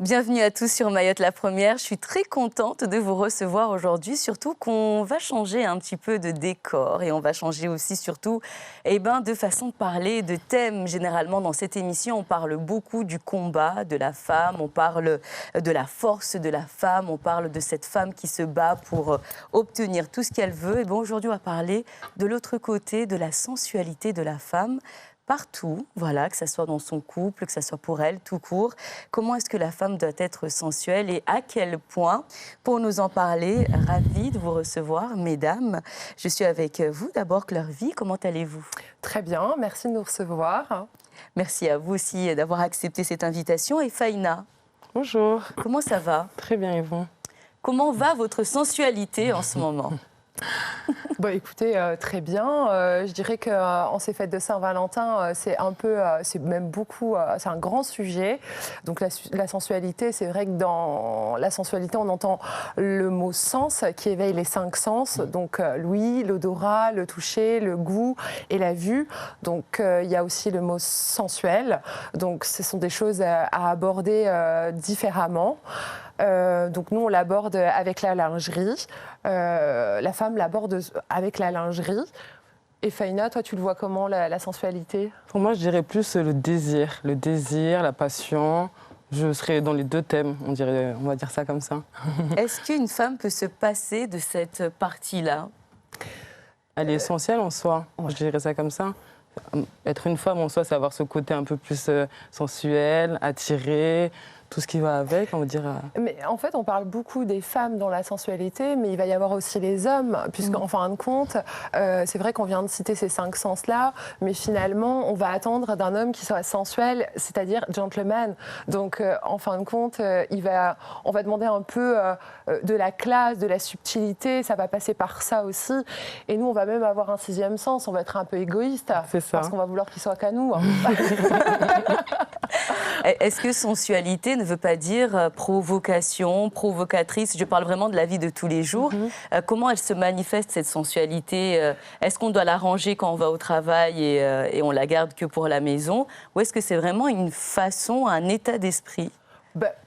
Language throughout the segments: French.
Bienvenue à tous sur Mayotte la Première. Je suis très contente de vous recevoir aujourd'hui, surtout qu'on va changer un petit peu de décor et on va changer aussi surtout de façon de parler, de thèmes. Généralement dans cette émission, on parle beaucoup du combat de la femme, on parle de la force de la femme, on parle de cette femme qui se bat pour obtenir tout ce qu'elle veut. Et aujourd'hui, on va parler de l'autre côté, de la sensualité de la femme. Partout, voilà, que ce soit dans son couple, que ce soit pour elle, tout court. Comment est-ce que la femme doit être sensuelle et à quel point? Pour nous en parler, ravie de vous recevoir, mesdames. Je suis avec vous d'abord, Claire Vie. Comment allez-vous? Très bien, merci de nous recevoir. Merci à vous aussi d'avoir accepté cette invitation. Et Faïna? Bonjour. Comment ça va? Très bien, et vous? Comment va votre sensualité en ce moment? Écoutez, très bien. Je dirais qu'en ces fêtes de Saint-Valentin, c'est même beaucoup, c'est un grand sujet. Donc la sensualité, c'est vrai que dans la sensualité, on entend le mot sens qui éveille les 5 sens. Donc l'ouïe, l'odorat, le toucher, le goût et la vue. Donc il y a aussi le mot sensuel. Donc ce sont des choses à aborder différemment. Donc nous, on l'aborde avec la lingerie. La femme l'aborde avec la lingerie. Et Faïna, toi, tu le vois comment, la sensualité? Pour moi, je dirais plus le désir, la passion. Je serais dans les deux thèmes, on va dire ça comme ça. Est-ce qu'une femme peut se passer de cette partie-là? Elle est essentielle en soi, je dirais ça comme ça. Être une femme en soi, c'est avoir ce côté un peu plus sensuel, attiré, tout ce qui va avec, on va dire. Mais en fait, on parle beaucoup des femmes dans la sensualité, mais il va y avoir aussi les hommes, puisqu'en fin de compte, c'est vrai qu'on vient de citer ces 5 sens-là, mais finalement, on va attendre d'un homme qui soit sensuel, c'est-à-dire gentleman. Donc, en fin de compte, on va demander un peu de la classe, de la subtilité, ça va passer par ça aussi. Et nous, on va même avoir un 6e sens, on va être un peu égoïste, parce qu'on va vouloir qu'il soit qu'à nous. Est-ce que sensualité ne veut pas dire provocation, provocatrice? Je parle vraiment de la vie de tous les jours. Comment elle se manifeste, cette sensualité? Est-ce qu'on doit la ranger quand on va au travail et on la garde que pour la maison? Ou est-ce que c'est vraiment une façon, un état d'esprit?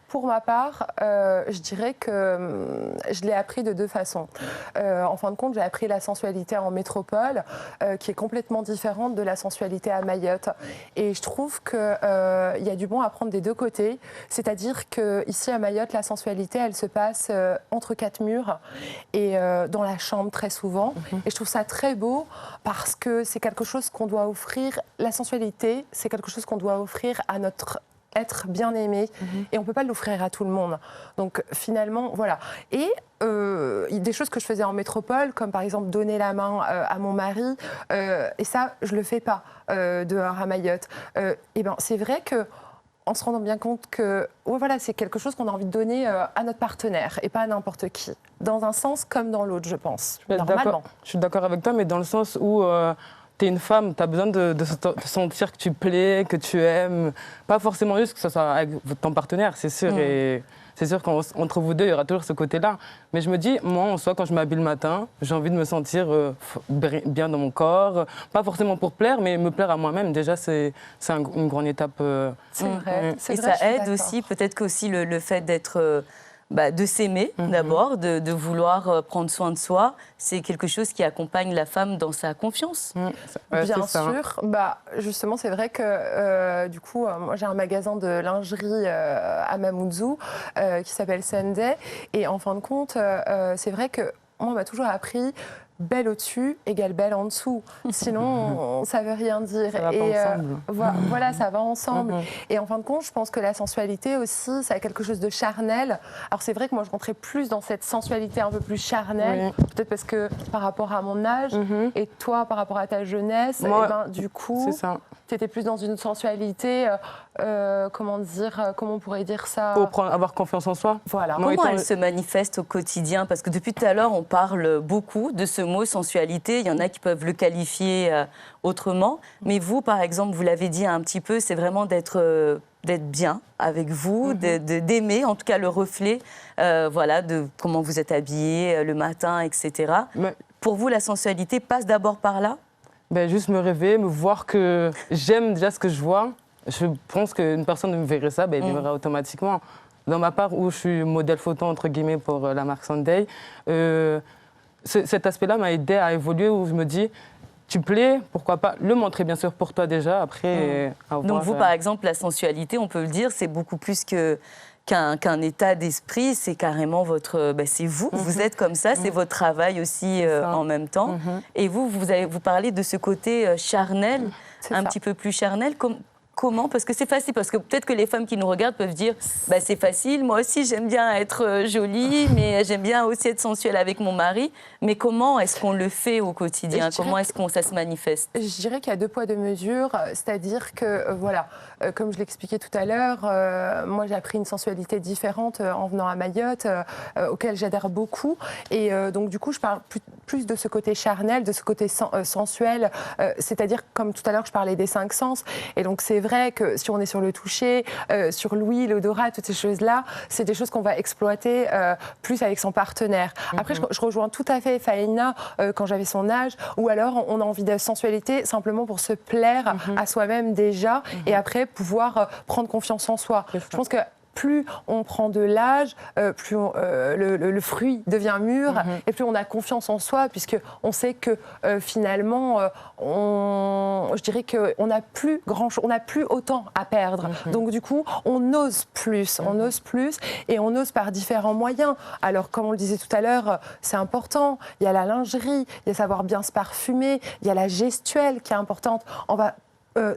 Pour ma part, je dirais que je l'ai appris de 2 façons. En fin de compte, j'ai appris la sensualité en métropole, qui est complètement différente de la sensualité à Mayotte. Et je trouve qu'il y a du bon à prendre des 2 côtés. C'est-à-dire qu'ici à Mayotte, la sensualité, elle se passe entre 4 murs et dans la chambre très souvent. Et je trouve ça très beau parce que c'est quelque chose qu'on doit offrir. La sensualité, c'est quelque chose qu'on doit offrir à notre être bien aimé, et on ne peut pas l'offrir à tout le monde. Donc finalement, voilà. Et des choses que je faisais en métropole, comme par exemple donner la main à mon mari, et ça, je ne le fais pas dehors à Mayotte. C'est vrai que en se rendant bien compte que c'est quelque chose qu'on a envie de donner à notre partenaire et pas à n'importe qui. Dans un sens comme dans l'autre, je pense. Normalement. Je suis d'accord avec toi, mais dans le sens où tu es une femme, tu as besoin de sentir que tu plais, que tu aimes. Pas forcément juste que ce soit avec ton partenaire, c'est sûr. Et c'est sûr qu'entre vous deux, il y aura toujours ce côté-là. Mais je me dis, moi, en soi, quand je m'habille le matin, j'ai envie de me sentir bien dans mon corps. Pas forcément pour plaire, mais me plaire à moi-même. Déjà, c'est une grande étape. C'est vrai. Et ça aide aussi, peut-être qu'aussi le fait d'être... de s'aimer d'abord, de vouloir prendre soin de soi, c'est quelque chose qui accompagne la femme dans sa confiance. Bien sûr. Justement, c'est vrai que du coup, moi j'ai un magasin de lingerie à Mamoudzou qui s'appelle Sunday. Et en fin de compte, c'est vrai que moi, on m'a toujours appris belle au-dessus égale belle en dessous. Sinon, ça veut rien dire. Ça va pas ensemble. Voilà, ça va ensemble. Et en fin de compte, je pense que la sensualité aussi, ça a quelque chose de charnel. Alors c'est vrai que moi, je rentrais plus dans cette sensualité un peu plus charnelle, peut-être parce que par rapport à mon âge, et toi, par rapport à ta jeunesse, moi, du coup, tu étais plus dans une sensualité, comment on pourrait dire ça? Pour avoir confiance en soi. Voilà. Comment elle se manifeste au quotidien? Parce que depuis tout à l'heure, on parle beaucoup de ce mot sensualité. Il y en a qui peuvent le qualifier autrement. Mais vous, par exemple, vous l'avez dit un petit peu, c'est vraiment d'être bien avec vous, d'aimer, en tout cas le reflet, de comment vous êtes habillé le matin, etc. Pour vous, la sensualité passe d'abord par là? Juste me réveiller, me voir que j'aime déjà ce que je vois. Je pense qu'une personne me verrait ça, elle m'aimerait automatiquement. dans ma part où je suis modèle photo, entre guillemets, pour la marque Sunday, cet aspect-là m'a aidé à évoluer où je me dis, tu plais, pourquoi pas le montrer bien sûr pour toi déjà, après avoir, Donc vous, par exemple, la sensualité, on peut le dire, c'est beaucoup plus qu'un état d'esprit, c'est carrément votre... c'est vous, vous êtes comme ça, c'est votre travail aussi en même temps. Et vous parlez de ce côté charnel, un petit peu plus charnel. Comment? Parce que c'est facile, parce que peut-être que les femmes qui nous regardent peuvent dire c'est facile, moi aussi j'aime bien être jolie, mais j'aime bien aussi être sensuelle avec mon mari. Mais comment est-ce qu'on le fait au quotidien? Comment est-ce que ça se manifeste? Je dirais qu'il y a 2 poids 2 mesures, c'est-à-dire que voilà, comme je l'expliquais tout à l'heure, moi j'ai appris une sensualité différente en venant à Mayotte, auquel j'adhère beaucoup. Et donc du coup je parle plus de ce côté charnel, de ce côté sensuel, c'est-à-dire comme tout à l'heure je parlais des 5 sens. Et donc c'est vrai que si on est sur le toucher, sur l'ouïe, l'odorat, toutes ces choses-là, c'est des choses qu'on va exploiter plus avec son partenaire. Après, je rejoins tout à fait Faïna quand j'avais son âge, ou alors on a envie de sensualité simplement pour se plaire à soi-même déjà, et après pouvoir prendre confiance en soi. Je pense que plus on prend de l'âge, plus le fruit devient mûr, et plus on a confiance en soi, puisqu'on sait que finalement, je dirais qu'on n'a plus on n'a plus autant à perdre. Donc du coup, on ose plus, et on ose par différents moyens. Alors, comme on le disait tout à l'heure, c'est important. Il y a la lingerie, il y a savoir bien se parfumer, il y a la gestuelle qui est importante. On va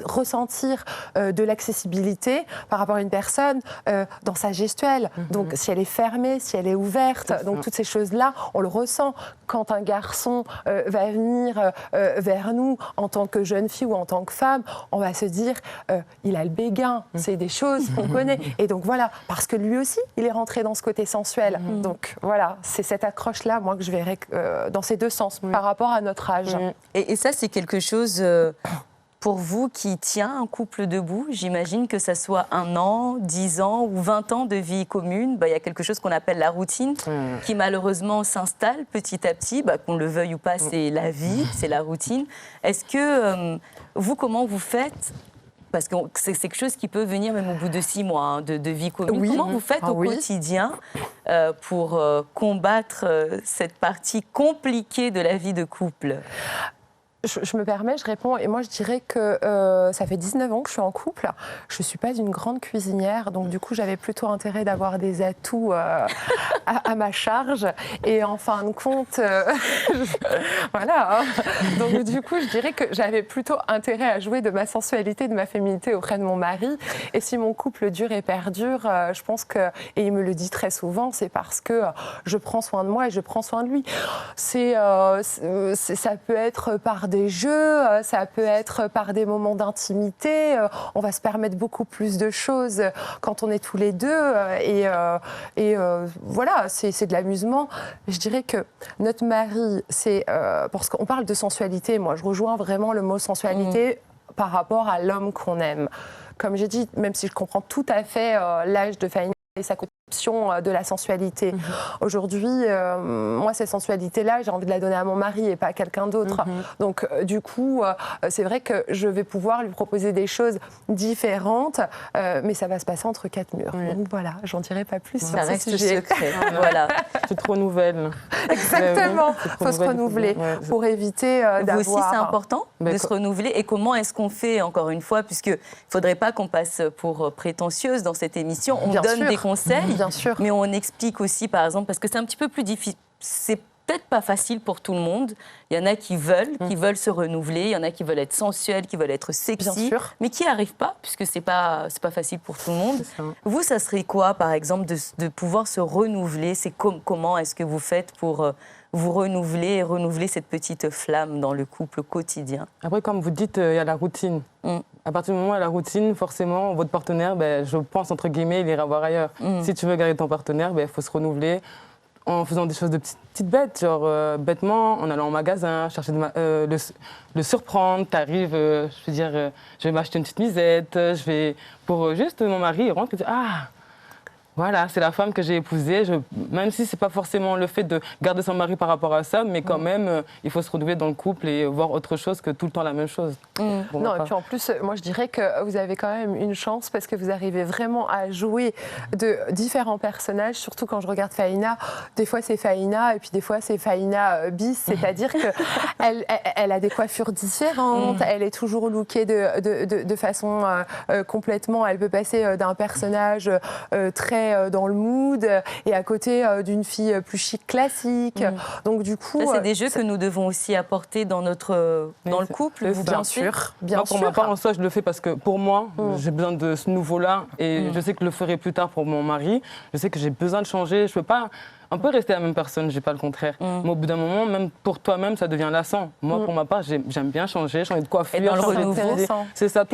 ressentir de l'accessibilité par rapport à une personne dans sa gestuelle. Donc si elle est fermée, si elle est ouverte, donc toutes ces choses-là, on le ressent. Quand un garçon va venir vers nous en tant que jeune fille ou en tant que femme, on va se dire il a le béguin. C'est des choses qu'on connaît. Et donc voilà, parce que lui aussi, il est rentré dans ce côté sensuel. Donc voilà, c'est cette accroche-là, moi, que je verrais dans ces 2 sens par rapport à notre âge. Et ça, c'est quelque chose... pour vous qui tient un couple debout, j'imagine que ça soit 1 an, 10 ans ou 20 ans de vie commune, il y a quelque chose qu'on appelle la routine qui malheureusement s'installe petit à petit, qu'on le veuille ou pas, c'est la vie, c'est la routine. Est-ce que vous, comment vous faites? Parce que c'est quelque chose qui peut venir même au bout de 6 mois de vie commune. Comment vous faites au quotidien pour combattre cette partie compliquée de la vie de couple? Je me permets, je réponds, et moi je dirais que ça fait 19 ans que je suis en couple. Je ne suis pas une grande cuisinière, donc du coup j'avais plutôt intérêt d'avoir des atouts à ma charge. Et en fin de compte, voilà. Donc du coup je dirais que j'avais plutôt intérêt à jouer de ma sensualité, de ma féminité auprès de mon mari. Et si mon couple dure et perdure, je pense que, et il me le dit très souvent, c'est parce que je prends soin de moi et je prends soin de lui. Ça peut être par des jeux, ça peut être par des moments d'intimité. On va se permettre beaucoup plus de choses quand on est tous les deux. Voilà, c'est de l'amusement. Je dirais que notre mari, parce qu'on parle de sensualité, moi je rejoins vraiment le mot sensualité par rapport à l'homme qu'on aime. Comme j'ai dit, même si je comprends tout à fait l'âge de Fanny et sa conception de la sensualité. Aujourd'hui, moi, cette sensualité-là, j'ai envie de la donner à mon mari et pas à quelqu'un d'autre. Donc, du coup, c'est vrai que je vais pouvoir lui proposer des choses différentes, mais ça va se passer entre 4 murs. Donc voilà, j'en dirai pas plus sur ce sujet. Secret. Voilà. Tu te renouvelles. Exactement, il faut se renouveler pour éviter d'avoir... Vous aussi, c'est important de se renouveler. Et comment est-ce qu'on fait, encore une fois, puisqu'il ne faudrait pas qu'on passe pour prétentieuse dans cette émission. On donne des conseils, mais on explique aussi, par exemple, parce que c'est un petit peu plus difficile. C'est peut-être pas facile pour tout le monde. Il y en a qui veulent se renouveler. Il y en a qui veulent être sensuels, qui veulent être sexy, mais qui n'y arrivent pas, puisque c'est pas facile pour tout le monde. Vous, ça serait quoi, par exemple, de pouvoir se renouveler? C'est comment est-ce que vous faites pour vous renouveler et renouveler cette petite flamme dans le couple quotidien? Après, comme vous dites, il y a la routine. À partir du moment où il y a la routine, forcément, votre partenaire, je pense, entre guillemets, il ira voir ailleurs. Si tu veux garder ton partenaire, il faut se renouveler en faisant des choses de petites bêtes, genre bêtement, en allant au magasin, chercher le surprendre. T'arrives, je veux dire, je vais m'acheter une petite misette, pour juste, mon mari, il rentre et dit « Ah !» Voilà, c'est la femme que j'ai épousée. Même si c'est pas forcément le fait de garder son mari par rapport à ça, mais quand même, il faut se renouveler dans le couple et voir autre chose que tout le temps la même chose. Non, et puis en plus, moi je dirais que vous avez quand même une chance parce que vous arrivez vraiment à jouer de différents personnages, surtout quand je regarde Faïna. Des fois c'est Faïna et puis des fois c'est Faïna bis, c'est-à-dire qu'elle elle a des coiffures différentes, elle est toujours lookée de façon complètement, elle peut passer d'un personnage très dans le mood et à côté d'une fille plus chic classique. Donc du coup, ça, c'est des jeux que nous devons aussi apporter dans le couple. Vous bien pensez? sûr, Moi, pour ma part, en soi, je le fais parce que pour moi, j'ai besoin de ce nouveau-là et je sais que je le ferai plus tard pour mon mari. Je sais que j'ai besoin de changer. Je peux pas. On peut rester la même personne, je dis pas le contraire. Mais au bout d'un moment, même pour toi-même, ça devient lassant. Moi, pour ma part, j'aime bien changer de coiffure, Et dans le changer de renouveau. style. C'est ça.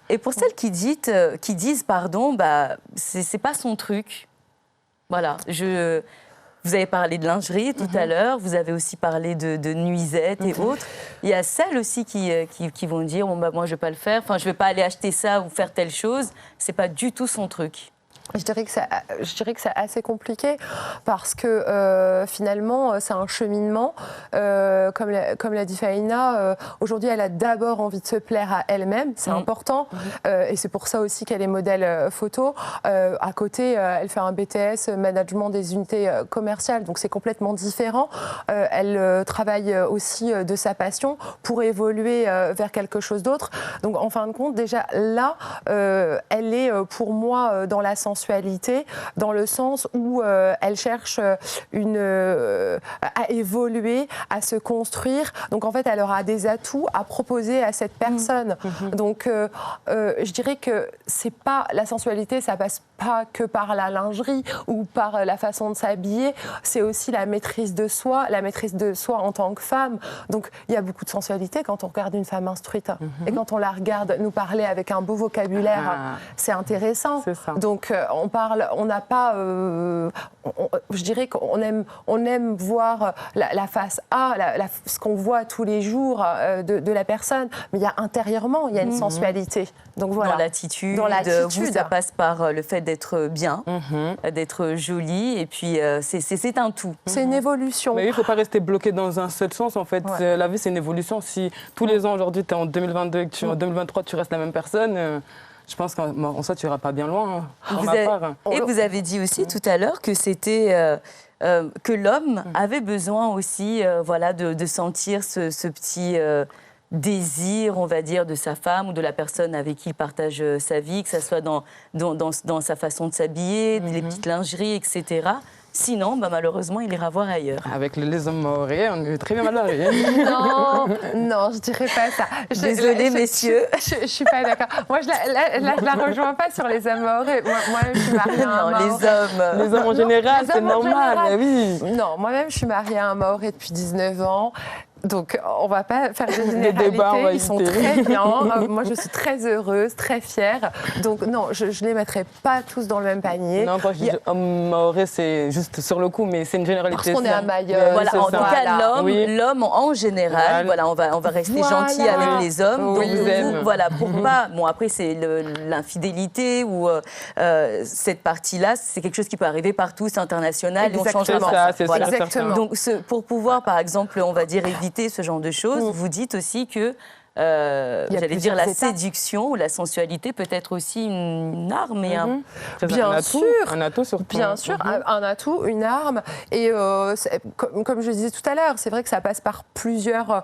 Et pour celles qui disent, pardon, c'est pas son truc. Voilà. Vous avez parlé de lingerie tout à l'heure, vous avez aussi parlé de nuisettes et autres. Il y a celles aussi qui vont dire moi, je vais pas le faire, enfin, je vais pas aller acheter ça ou faire telle chose. C'est pas du tout son truc. Je dirais que c'est assez compliqué parce que finalement, c'est un cheminement. Comme l'a dit Faïna, aujourd'hui, elle a d'abord envie de se plaire à elle-même, c'est important. Et c'est pour ça aussi qu'elle est modèle photo. À côté, elle fait un BTS, management des unités commerciales, donc c'est complètement différent. Elle travaille aussi de sa passion pour évoluer vers quelque chose d'autre. Donc en fin de compte, déjà là, elle est pour moi dans la sensualité, dans le sens où elle cherche à évoluer, à se construire. Donc en fait, elle aura des atouts à proposer à cette personne. Donc je dirais que c'est pas la sensualité, ça passe pas que par la lingerie ou par la façon de s'habiller, c'est aussi la maîtrise de soi en tant que femme. Donc il y a beaucoup de sensualité quand on regarde une femme instruite et quand on la regarde nous parler avec un beau vocabulaire, c'est intéressant. C'est ça. Donc on n'a pas, je dirais qu'on aime voir la face A, ce qu'on voit tous les jours de la personne, mais il y a intérieurement, il y a une sensualité. Donc voilà. Dans l'attitude, vous, ça passe par le fait d'être bien, d'être jolie, et puis c'est un tout. C'est une évolution. Mais il ne faut pas rester bloqué dans un seul sens, en fait. Ouais. La vie, c'est une évolution. Si tous les ans, aujourd'hui, tu es en 2022 et que en 2023, tu restes la même personne... je pense qu'en ça, tu n'iras pas bien loin. Et vous avez dit aussi tout à l'heure que c'était que l'homme avait besoin aussi, de sentir ce petit désir, on va dire, de sa femme ou de la personne avec qui il partage sa vie, que ce soit dans sa façon de s'habiller, les petites lingeries, etc. Sinon, malheureusement, il ira voir ailleurs. Avec les hommes maoris, on est très bien mal barrés. Non, je dirais pas ça. Désolée, messieurs. Je suis pas d'accord. Moi, je la rejoins pas sur les hommes maoris. Moi-même, je suis mariée à un maoré. Les hommes en général, c'est normal. Mais oui. Non, moi-même, je suis mariée à un maoré depuis 19 ans. Donc, on ne va pas faire des généralités. Débats, ils sont très bien. Moi, je suis très heureuse, très fière. Donc, non, je ne les mettrai pas tous dans le même panier. Non, quand je dis homme maoré, c'est juste sur le coup, mais c'est une généralité. Parce qu'on est à Mayotte. Voilà, en tout cas, l'homme en général, on va rester gentil avec les hommes. Oui, donc, pour pas... Bon, après, c'est l'infidélité ou cette partie-là, c'est quelque chose qui peut arriver partout, c'est international. Exactement. Et on changera pas. C'est ça, Exactement. Donc, pour pouvoir, par exemple, on va dire, éviter ce genre de choses, vous dites aussi que j'allais dire la séduction ou la sensualité peut être aussi une arme et Bien sûr, un atout surtout. Bien sûr, un atout, une arme. Et comme je disais tout à l'heure, c'est vrai que ça passe par plusieurs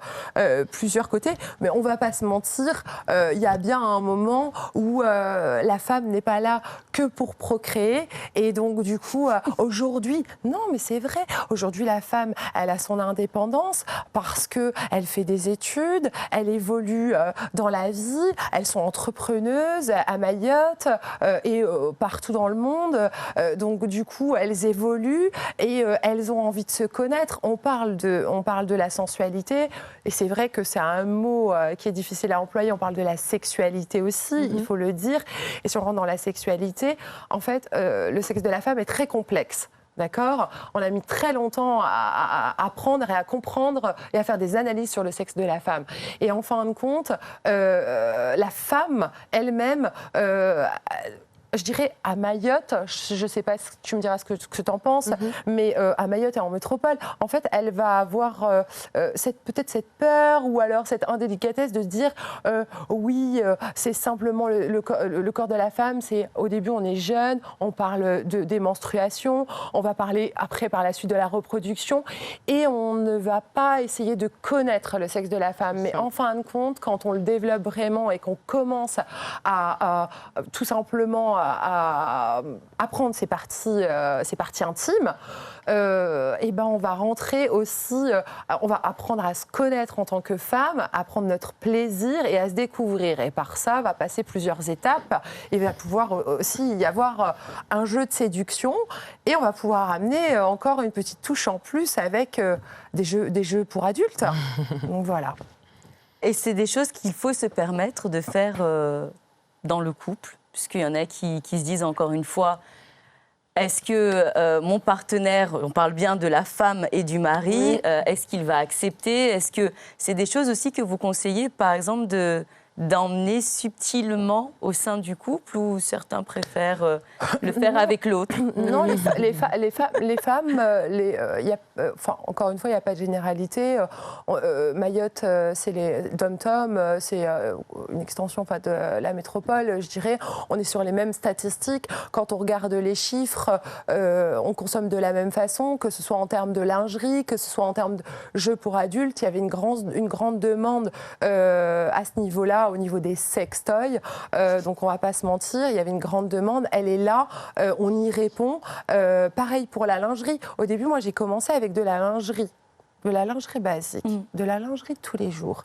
côtés, mais on ne va pas se mentir, il y a bien un moment où la femme n'est pas là que pour procréer. Et donc, du coup, aujourd'hui, non, mais c'est vrai, aujourd'hui, la femme, elle a son indépendance parce qu'elle fait des études, elle évolue dans la vie, elles sont entrepreneuses à Mayotte et partout dans le monde. Donc du coup, elles évoluent et elles ont envie de se connaître. On parle de la sensualité et c'est vrai que c'est un mot qui est difficile à employer. On parle de la sexualité aussi, il faut le dire. Et si on rentre dans la sexualité, en fait, le sexe de la femme est très complexe. D'accord ? On a mis très longtemps à apprendre et à comprendre et à faire des analyses sur le sexe de la femme. Et en fin de compte, la femme elle-même je dirais à Mayotte, je ne sais pas, tu me diras ce que tu en penses, mais à Mayotte et en métropole, en fait, elle va avoir peut-être cette peur ou alors cette indélicatesse de se dire oui, c'est simplement le corps de la femme, c'est au début on est jeune, on parle des menstruations, on va parler après par la suite de la reproduction et on ne va pas essayer de connaître le sexe de la femme. Mais en fin de compte, quand on le développe vraiment et qu'on commence à tout simplement à apprendre ses parties intimes, et ben on va rentrer aussi, on va apprendre à se connaître en tant que femme, à prendre notre plaisir et à se découvrir. Et par ça, va passer plusieurs étapes. Il va pouvoir aussi y avoir un jeu de séduction et on va pouvoir amener encore une petite touche en plus avec des jeux pour adultes. Donc voilà. Et c'est des choses qu'il faut se permettre de faire dans le couple, puisqu'il y en a qui se disent encore une fois, est-ce que mon partenaire, on parle bien de la femme et du mari, est-ce qu'il va accepter? Est-ce que c'est des choses aussi que vous conseillez, par exemple, d'emmener subtilement au sein du couple, ou certains préfèrent le faire avec l'autre? Non, les femmes, encore une fois, il n'y a pas de généralité. Mayotte, c'est les dom-tom, c'est une extension de la métropole, je dirais. On est sur les mêmes statistiques. Quand on regarde les chiffres, on consomme de la même façon, que ce soit en termes de lingerie, que ce soit en termes de jeux pour adultes. Il y avait une grande demande à ce niveau-là, au niveau des sextoys. Donc on ne va pas se mentir, il y avait une grande demande. Elle est là, on y répond. Pareil pour la lingerie. Au début, moi, j'ai commencé avec de la lingerie basique, de la lingerie de tous les jours.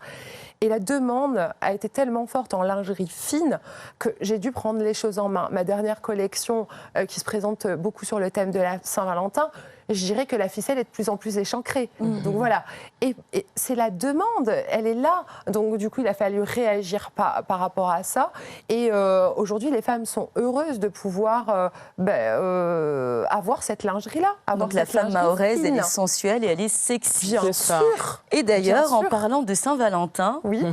Et la demande a été tellement forte en lingerie fine que j'ai dû prendre les choses en main. Ma dernière collection, qui se présente beaucoup sur le thème de la Saint-Valentin, je dirais que la ficelle est de plus en plus échancrée. Donc voilà. Et c'est la demande, elle est là. Donc du coup, il a fallu réagir par rapport à ça. Et aujourd'hui, les femmes sont heureuses de pouvoir avoir cette lingerie-là. Donc la femme mahoraise, elle est sensuelle et elle est sexy. Bien sûr. Et d'ailleurs, en parlant de Saint-Valentin, oui.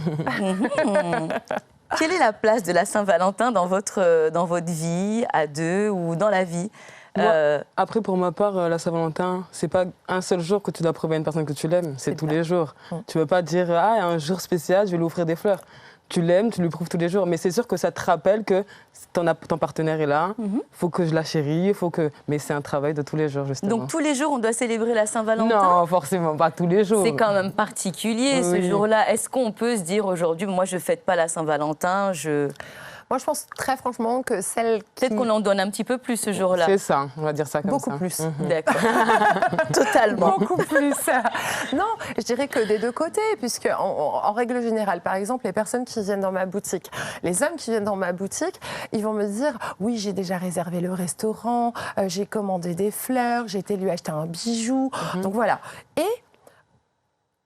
Quelle est la place de la Saint-Valentin dans votre vie, à deux ou dans la vie? Après, pour ma part, la Saint-Valentin, c'est pas un seul jour que tu dois prouver à une personne que tu l'aimes, c'est tous les jours. Tu ne peux pas dire, ah, un jour spécial, je vais lui offrir des fleurs. Tu l'aimes, tu lui prouves tous les jours. Mais c'est sûr que ça te rappelle que ton partenaire est là, faut que je la chéris, mais c'est un travail de tous les jours, justement. Donc tous les jours, on doit célébrer la Saint-Valentin? Non, forcément, pas tous les jours. C'est quand même particulier, ce jour-là. Est-ce qu'on peut se dire aujourd'hui, moi, je ne fête pas la Saint-Valentin, Moi, je pense très franchement que celle qui... Peut-être qu'on en donne un petit peu plus ce jour-là. C'est ça, on va dire ça comme Beaucoup ça. plus. D'accord. Totalement. Beaucoup plus. Non, je dirais que des deux côtés, puisque en règle générale, par exemple, les personnes qui viennent dans ma boutique, les hommes qui viennent dans ma boutique, ils vont me dire, oui, j'ai déjà réservé le restaurant, j'ai commandé des fleurs, j'ai été lui acheter un bijou. Donc voilà. Et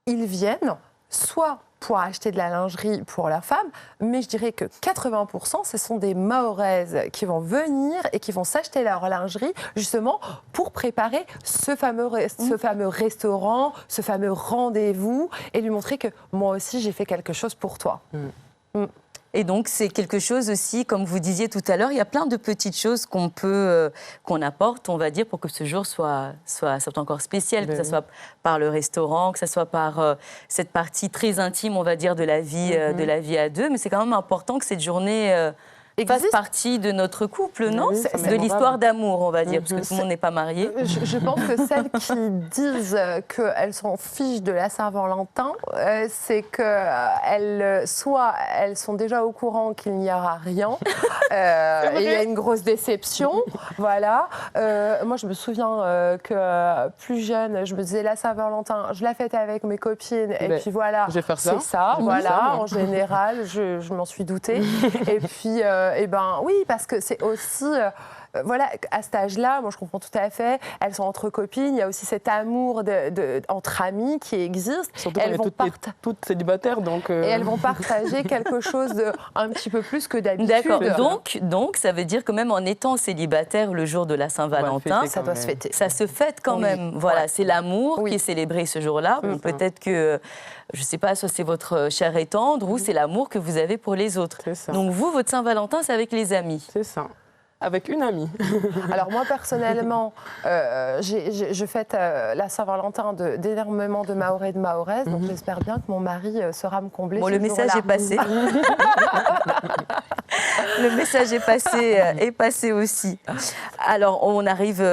ils viennent soit pour acheter de la lingerie pour leur femme, mais je dirais que 80%, ce sont des Mahoraises qui vont venir et qui vont s'acheter leur lingerie justement pour préparer ce fameux restaurant, ce fameux rendez-vous et lui montrer que moi aussi j'ai fait quelque chose pour toi. Et donc, c'est quelque chose aussi, comme vous disiez tout à l'heure, il y a plein de petites choses qu'on apporte, on va dire, pour que ce jour soit encore spécial, que ce soit par le restaurant, que ce soit par cette partie très intime, on va dire, de la vie à deux. Mais c'est quand même important que cette journée fasse partie de notre couple, non? C'est de l'histoire d'amour, on va dire, parce que tout le monde n'est pas marié. Je pense que celles qui disent qu'elles s'en fichent de la Saint-Valentin, c'est qu'elles sont déjà au courant qu'il n'y aura rien. Et il y a une grosse déception. Voilà. Moi, je me souviens que plus jeune, je me disais la Saint-Valentin, je la fête avec mes copines, et puis voilà, c'est ça. Voilà, en général, je m'en suis doutée. Et puis, oui, parce que c'est aussi... voilà, à cet âge-là, moi je comprends tout à fait, elles sont entre copines, il y a aussi cet amour entre amis qui existe. Surtout elles vont toutes célibataires, donc... Et elles vont partager quelque chose un petit peu plus que d'habitude. D'accord, donc ça veut dire que même en étant célibataire le jour de la Saint-Valentin, ça doit se fêter. Ça se fête quand même. Voilà, c'est l'amour qui est célébré ce jour-là. Bon, peut-être que, je ne sais pas, soit c'est votre chair et tendre ou c'est l'amour que vous avez pour les autres. Donc vous, votre Saint-Valentin, c'est avec les amis. C'est ça. Avec une amie. Alors moi personnellement, je fête la Saint-Valentin d'énormément de Mahorais et de Mahoraises, donc j'espère bien que mon mari saura me combler. Bon, ce le message jour-là. est passé. Le message est passé aussi. Alors, on arrive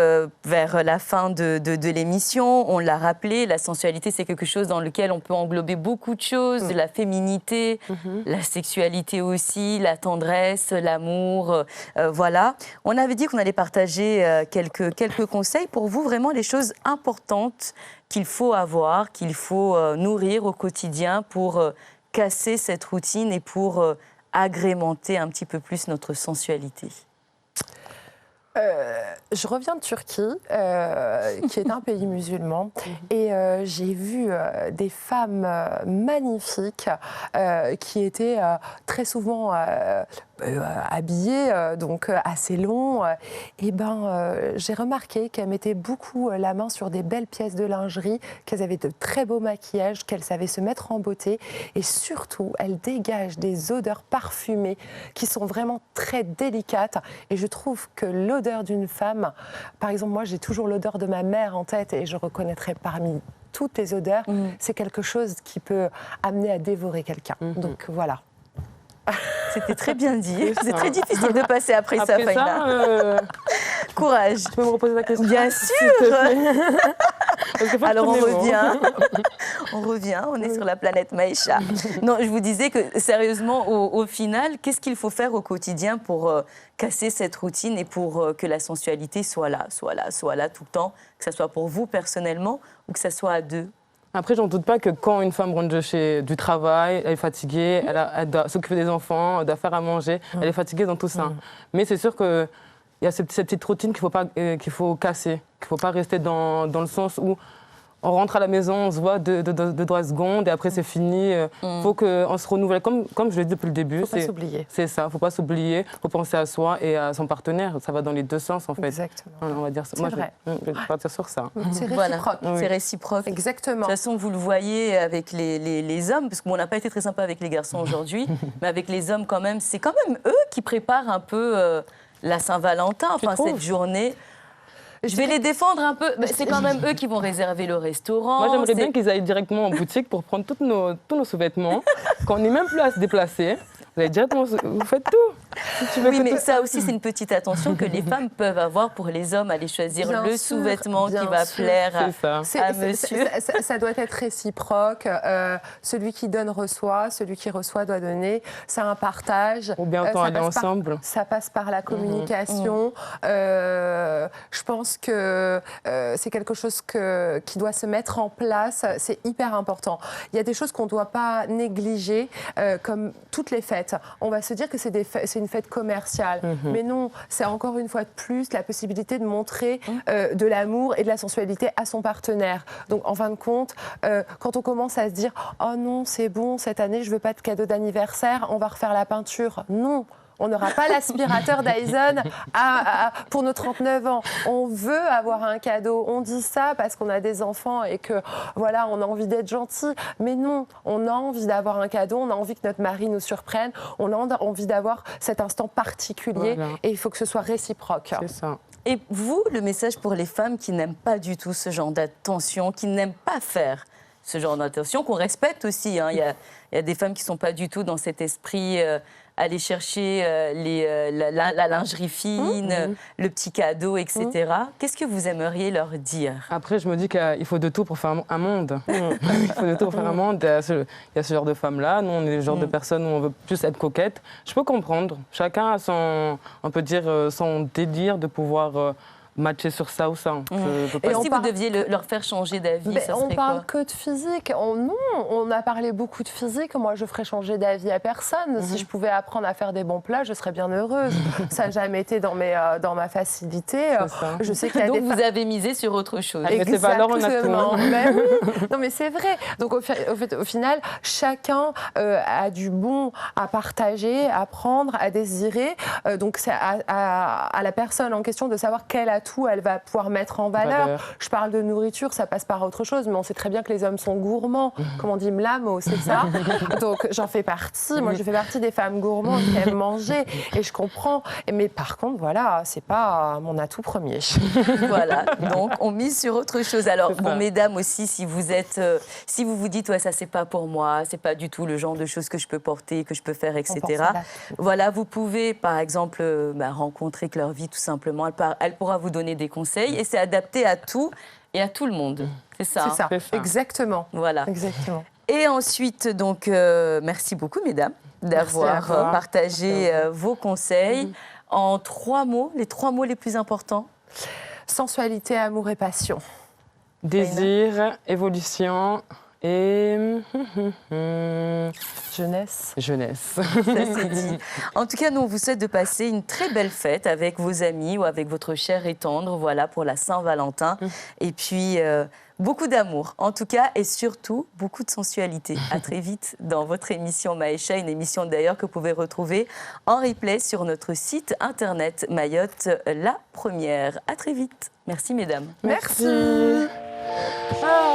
vers la fin de l'émission. On l'a rappelé, la sensualité, c'est quelque chose dans lequel on peut englober beaucoup de choses, la féminité, la sexualité aussi, la tendresse, l'amour, voilà. On avait dit qu'on allait partager quelques conseils pour vous, vraiment les choses importantes qu'il faut avoir, qu'il faut nourrir au quotidien pour casser cette routine et pour agrémenter un petit peu plus notre sensualité. Je reviens de Turquie, qui est un pays musulman, et j'ai vu des femmes magnifiques qui étaient très souvent habillées, donc assez longs. Et j'ai remarqué qu'elles mettaient beaucoup la main sur des belles pièces de lingerie, qu'elles avaient de très beaux maquillages, qu'elles savaient se mettre en beauté, et surtout, elles dégagent des odeurs parfumées qui sont vraiment très délicates. Et je trouve que l'odeur d'une femme, par exemple, moi j'ai toujours l'odeur de ma mère en tête et je reconnaîtrais parmi toutes les odeurs, c'est quelque chose qui peut amener à dévorer quelqu'un. Donc voilà. C'était très bien dit. C'est très difficile de passer après ça, Faïna. Courage. Tu peux me reposer la question? Bien sûr. Alors on revient, on est sur la planète Maïcha. Non, je vous disais que sérieusement, au final, qu'est-ce qu'il faut faire au quotidien pour casser cette routine et pour que la sensualité soit là tout le temps, que ce soit pour vous personnellement ou que ce soit à deux? Après, j'en doute pas que quand une femme rentre du travail, elle est fatiguée, elle doit s'occuper des enfants, elle doit faire à manger, elle est fatiguée dans tout ça. Mais c'est sûr qu'il y a cette petite routine qu'il faut casser, qu'il ne faut pas rester dans le sens où on rentre à la maison, on se voit 2-3 secondes et après c'est fini. Il faut qu'on se renouvelle. Comme je l'ai dit depuis le début, il ne faut pas s'oublier. C'est ça, il ne faut pas s'oublier, il faut penser à soi et à son partenaire. Ça va dans les deux sens en fait. Exactement. On va dire ça. Moi, vrai. Je vais partir sur ça. C'est réciproque. Voilà, c'est réciproque. Exactement. De toute façon, vous le voyez avec les hommes, parce qu'on n'a pas été très sympa avec les garçons aujourd'hui, mais avec les hommes quand même, c'est quand même eux qui préparent un peu la Saint-Valentin, enfin cette journée. Je vais les défendre un peu. C'est quand même eux qui vont réserver le restaurant. Moi, j'aimerais bien qu'ils aillent directement en boutique pour prendre tous nos sous-vêtements. Quand on n'est même plus à se déplacer, vous allez directement, vous faites tout. Si oui, mais ça aussi, c'est une petite attention que les femmes peuvent avoir pour les hommes, aller choisir le sous-vêtement qui va plaire à monsieur. Ça doit être réciproque. Celui qui donne reçoit, celui qui reçoit doit donner. C'est un partage. Ou bien autant aller ensemble. Ça passe par la communication. Je pense que c'est quelque chose qui doit se mettre en place. C'est hyper important. Il y a des choses qu'on ne doit pas négliger, comme toutes les fêtes. On va se dire que c'est une fête commerciale. Mais non, c'est encore une fois de plus la possibilité de montrer de l'amour et de la sensualité à son partenaire. Donc, en fin de compte, quand on commence à se dire « Oh non, c'est bon, cette année, je ne veux pas de cadeau d'anniversaire, on va refaire la peinture. » Non. On n'aura pas l'aspirateur Dyson pour nos 39 ans. On veut avoir un cadeau. On dit ça parce qu'on a des enfants et que voilà, on a envie d'être gentil. Mais non, on a envie d'avoir un cadeau. On a envie que notre mari nous surprenne. On a envie d'avoir cet instant particulier. Voilà. Et il faut que ce soit réciproque. C'est ça. Et vous, le message pour les femmes qui n'aiment pas du tout ce genre d'attention, qui n'aiment pas faire ce genre d'attention, qu'on respecte aussi. Hein. Il y a des femmes qui ne sont pas du tout dans cet esprit... aller chercher la lingerie fine, le petit cadeau, etc. Qu'est-ce que vous aimeriez leur dire? Après, je me dis qu'il faut de tout pour faire un monde. Il faut de tout pour faire un monde. Il y a ce genre de femmes-là. Nous, on est le genre de personnes où on veut plus être coquette. Je peux comprendre. Chacun a on peut dire, son délire de pouvoir... matcher sur ça ou ça. Et si vous deviez leur faire changer d'avis, ça serait on parle quoi? que de physique. Non, on a parlé beaucoup de physique. Moi, je ferais changer d'avis à personne. Si je pouvais apprendre à faire des bons plats, je serais bien heureuse. Ça n'a jamais été dans ma facilité. Je sais qu'il y a Donc vous avez misé sur autre chose. Avec les valeurs, on a tout. Mais oui. Non, mais c'est vrai. Donc au final, chacun a du bon à partager, à prendre, à désirer. Donc c'est à la personne en question de savoir quel atout elle va pouvoir mettre en valeur. Je parle de nourriture, ça passe par autre chose, mais on sait très bien que les hommes sont gourmands. Comme on dit, mlamo, c'est ça. Donc j'en fais partie. Moi, je fais partie des femmes gourmandes qui aiment manger et je comprends. Mais par contre, voilà, c'est pas mon atout premier. Voilà, donc on mise sur autre chose. Alors, bon, mesdames aussi, si vous vous dites, ouais, ça c'est pas pour moi, c'est pas du tout le genre de choses que je peux porter, que je peux faire, etc. Voilà, vous pouvez, par exemple, rencontrer Claire Vie, tout simplement. Elle pourra vous donner des conseils et c'est adapté à tout et à tout le monde. C'est ça. C'est ça, exactement. Voilà. Exactement. Et ensuite, donc, merci beaucoup, mesdames, d'avoir partagé vos conseils. En 3 mots, les 3 mots les plus importants. Sensualité, amour et passion. Désir, évolution et... Jeunesse. Jeunesse. Ça, c'est dit. En tout cas, nous, on vous souhaite de passer une très belle fête avec vos amis ou avec votre cher et tendre, voilà, pour la Saint-Valentin. Et puis, beaucoup d'amour, en tout cas, et surtout, beaucoup de sensualité. À très vite dans votre émission Maëcha, une émission d'ailleurs que vous pouvez retrouver en replay sur notre site internet Mayotte La Première. À très vite. Merci, mesdames. Merci. Ah.